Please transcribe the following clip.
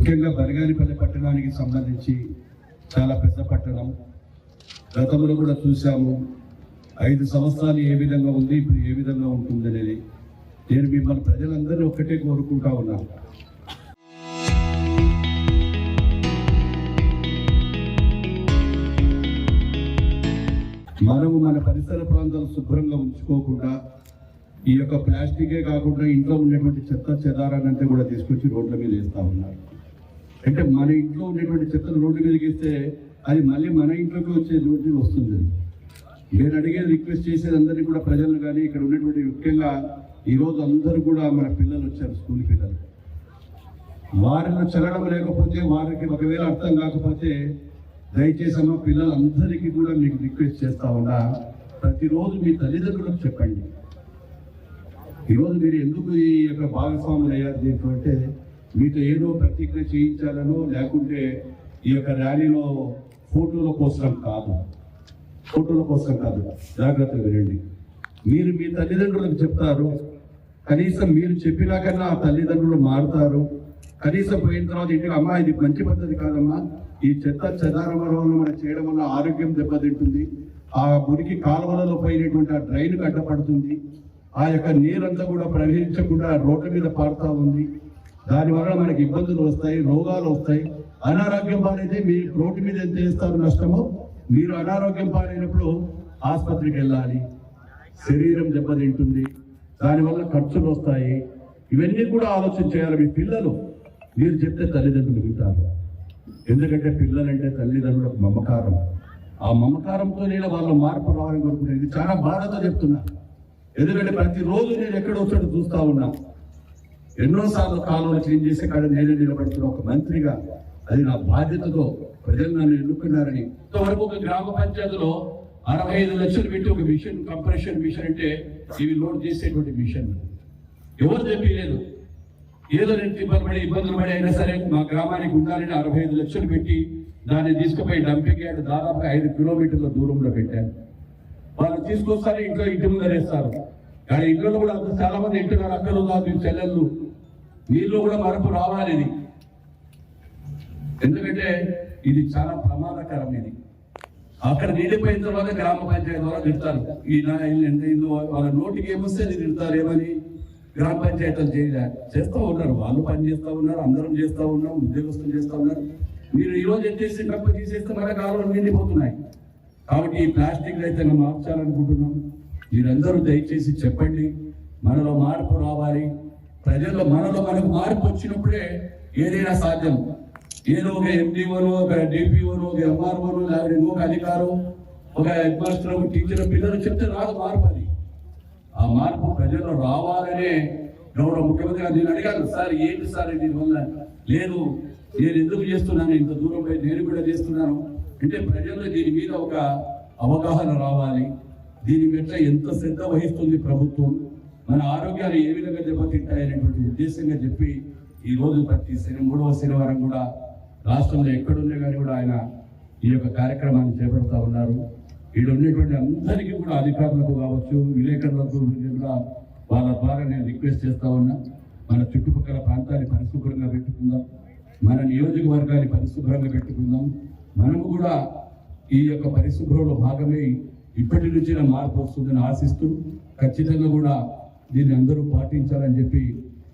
ముఖ్యంగా బనగానిపల్లి పట్టణానికి సంబంధించి చాలా పెద్ద పట్టణం. గతంలో కూడా చూసాము 5 సంవత్సరాలు ఏ విధంగా ఉంది, ఇప్పుడు ఏ విధంగా ఉంటుంది అనేది. నేను మిమ్మల్ని ప్రజలందరినీ ఒక్కటే కోరుకుంటా ఉన్నాను. మనము మన పరిసర ప్రాంతాలు శుభ్రంగా ఉంచుకోకుండా ఈ యొక్క ప్లాస్టికే కాకుండా ఇంట్లో ఉన్నటువంటి చెత్త చెదారాన్నంతా కూడా తీసుకొచ్చి రోడ్ల మీద వేస్తూ ఉన్నారు. అంటే మన ఇంట్లో ఉన్నటువంటి చెత్తను రోడ్డు మీదకి వేస్తే అది మళ్ళీ మన ఇంట్లోకి వచ్చేటువంటి వస్తుంది. నేను అడిగేది, రిక్వెస్ట్ చేసేది అందరినీ కూడా, ప్రజలను కానీ ఇక్కడ ఉన్నటువంటి ముఖ్యంగా ఈరోజు అందరూ కూడా మన పిల్లలు వచ్చారు, స్కూల్ పిల్లలు. వారిలో చలనం లేకపోతే, వారికి ఒకవేళ అర్థం కాకపోతే దయచేసి అమ్మ పిల్లలందరికీ కూడా మీకు రిక్వెస్ట్ చేస్తా ఉన్నా, ప్రతిరోజు మీ తల్లిదండ్రులకు చెప్పండి. ఈరోజు మీరు ఎందుకు ఈ యొక్క భాగస్వాములు అయ్యారు దీంట్లో అంటే, మీతో ఏదో ప్రతిజ్ఞ చేయించాలనో లేకుంటే ఈ యొక్క ర్యాలీలో ఫోటోల కోసం కాదు, జాగ్రత్తగా వినండి. మీరు మీ తల్లిదండ్రులకు చెప్తారు, కనీసం మీరు చెప్పినా కన్నా ఆ తల్లిదండ్రులు మారుతారు. కనీసం పోయిన తర్వాత ఇంటికి, అమ్మా ఇది మంచి పద్ధతి కాదమ్మా, ఈ చెత్త చెదారం వల్ల మనం చేయడం వల్ల ఆరోగ్యం దెబ్బతింటుంది, ఆ మురికి కాలువలలో పోయినటువంటి ఆ డ్రైన్కి అడ్డపడుతుంది, ఆ యొక్క నీరంతా కూడా ప్రవహించకుండా రోడ్ల మీద పారుతూ ఉంది, దానివల్ల మనకి ఇబ్బందులు వస్తాయి, రోగాలు వస్తాయి. అనారోగ్యం పాలైతే మీరు రోడ్డు మీద ఎంత చేస్తారు నష్టమో, మీరు అనారోగ్యం పాలైనప్పుడు ఆసుపత్రికి వెళ్ళాలి, శరీరం దెబ్బతింటుంది, దానివల్ల ఖర్చులు వస్తాయి. ఇవన్నీ కూడా ఆలోచన చేయాలి. మీ పిల్లలు మీరు చెప్తే తల్లిదండ్రులు వింటారు. ఎందుకంటే పిల్లలంటే తల్లిదండ్రులకు మమకారం. ఆ మమకారంతో నేను వాళ్ళ మార్పు రావాలని కోరుకున్నాను. ఇది చాలా బాధతో చెప్తున్నా. ఎందుకంటే ప్రతిరోజు నేను ఎక్కడో చోట చూస్తూ ఉన్నా. ఎన్నోసార్లు కాలువలు క్లీన్ చేసే కాడ నేనే నిలబడుతున్న ఒక మంత్రిగా. అది నా బాధ్యతతో ప్రజలు నన్ను ఎన్నుకున్నారని. ఇంతవరకు ఒక గ్రామ పంచాయతీలో 65 లక్షలు పెట్టి ఒక మిషన్, కంప్రెషన్ మిషన్ అంటే ఇవి లోడ్ చేసేటువంటి మిషన్ ఎవరు చెప్పలేదు. ఏదో నేను ఇబ్బందులు పడి అయినా సరే మా గ్రామానికి ఉండాలని 65 లక్షలు పెట్టి దాన్ని తీసుకుపోయి డంపింగ్ యార్డ్ దాదాపు 5 కిలోమీటర్ల దూరంలో పెట్టాను. వాళ్ళు తీసుకొస్తారు, ఇంటి ముందర వేస్తారు. కానీ ఇంట్లో కూడా అంత చాలా మంది ఇంటున్నారు, అక్కలు కాదు చెల్లెళ్ళు. నీళ్ళు కూడా మార్పు రావాలి ఇది. ఎందుకంటే ఇది చాలా ప్రమాదకరం. ఇది అక్కడ నిండిపోయిన తర్వాత గ్రామ పంచాయతీ ద్వారా తిడతారు. వాళ్ళ నోటికి ఏమొస్తే అది తిడతారు. ఏమని గ్రామ పంచాయతీలు చేస్తూ ఉన్నారు, వాళ్ళు పని చేస్తూ ఉన్నారు, అందరం చేస్తూ ఉన్నాం, ఉద్యోగస్తులు చేస్తూ ఉన్నారు. మీరు ఈరోజు ఎత్తేసి డబ్బు తీసేస్తే మన కాలువలు నిండిపోతున్నాయి. కాబట్టి ఈ ప్లాస్టిక్ అయితే మార్చాలనుకుంటున్నాం. మీరందరూ దయచేసి చెప్పండి, మనలో మార్పు రావాలి. ప్రజల్లో మనలో మనకు మార్పు వచ్చినప్పుడే ఏదైనా సాధ్యం. ఏదో ఒక ఎండిఓనో, ఒక డిపిఓనో, ఒక ఎంఆర్ఓనో, లేకపోతే ఇంకొక అధికారం, ఒక హెడ్ మాస్టర్, ఒక టీచర్, పిల్లలు చెప్తే రాదు మార్పు. అది ఆ మార్పు ప్రజల్లో రావాలనే గౌరవ ముఖ్యమంత్రి గారు నేను అడిగాను, సార్ ఏంటి సార్ దీనివల్ల? లేదు, నేను ఎందుకు చేస్తున్నాను, ఇంత దూరం పోయి నేను కూడా చేస్తున్నాను అంటే ప్రజల్లో దీని మీద ఒక అవగాహన రావాలి. దీని మీద ఎంత శ్రద్ధ వహిస్తుంది ప్రభుత్వం, మన ఆరోగ్యాలు ఏ విధంగా దెబ్బతింటాయనేటువంటి ఉద్దేశంగా చెప్పి ఈరోజు ప్రతి 3వ శనివారం కూడా రాష్ట్రంలో ఎక్కడున్నా కానీ కూడా ఆయన ఈ యొక్క కార్యక్రమాన్ని చేపడతా ఉన్నారు. ఇక్కడ ఉన్నటువంటి అందరికీ కూడా, అధికారులకు కావచ్చు, విలేకరులకు కూడా వాళ్ళ ద్వారా నేను రిక్వెస్ట్ చేస్తా ఉన్నా, మన చుట్టుపక్కల ప్రాంతాన్ని పరిశుభ్రంగా పెట్టుకుందాం, మన నియోజకవర్గాన్ని పరిశుభ్రంగా పెట్టుకుందాం. మనము కూడా ఈ యొక్క పరిశుభ్రంలో భాగమే ఇప్పటి నుంచి మార్పు వస్తుందని ఆశిస్తూ ఖచ్చితంగా కూడా దీన్ని అందరూ పాటించాలని చెప్పి